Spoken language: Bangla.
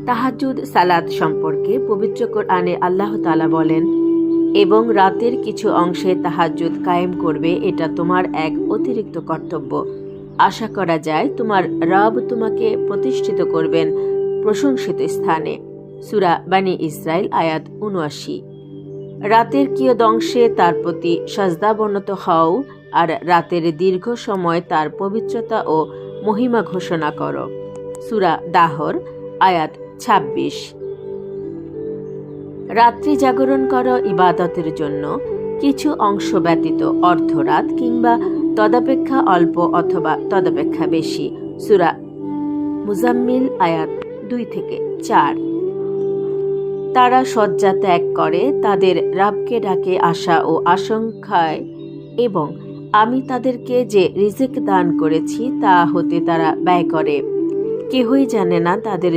তাহাজ্জুদ সালাত সম্পর্কে পবিত্র কোরআনে আল্লাহ তাআলা বলেন, এবং রাতের কিছু অংশে তাহাজ্জুদ কায়েম করবে, এটা তোমার এক অতিরিক্ত কর্তব্য। আশা করা যায় তোমার রব তোমাকে প্রতিষ্ঠিত করবেন প্রশংসিত স্থানে। সূরা বানী ইসরাইল আয়াত ৭৯। রাতের কিয়দংশে তার প্রতি সাজদাবনত হও, আর রাতের দীর্ঘ সময় তার পবিত্রতা ও মহিমা ঘোষণা করো। সূরা দাহর আয়াত ২৬। রাত্রি জাগরণ করো ইবাদতের জন্য, কিছু অংশ ব্যতীত অর্ধরাত কিংবা তদপেক্ষা অল্প অথবা তদপেক্ষা বেশি। সূরা মুজাম্মিল আয়াত ২-৪। তারা শয্যা ত্যাগ করে তাদের রবকে ডাকে আশা ও আশঙ্কায়, এবং আমি তাদেরকে যে রিজিক দান করেছি তা হতে তারা ব্যয় করে। কেহই জানে না তাদের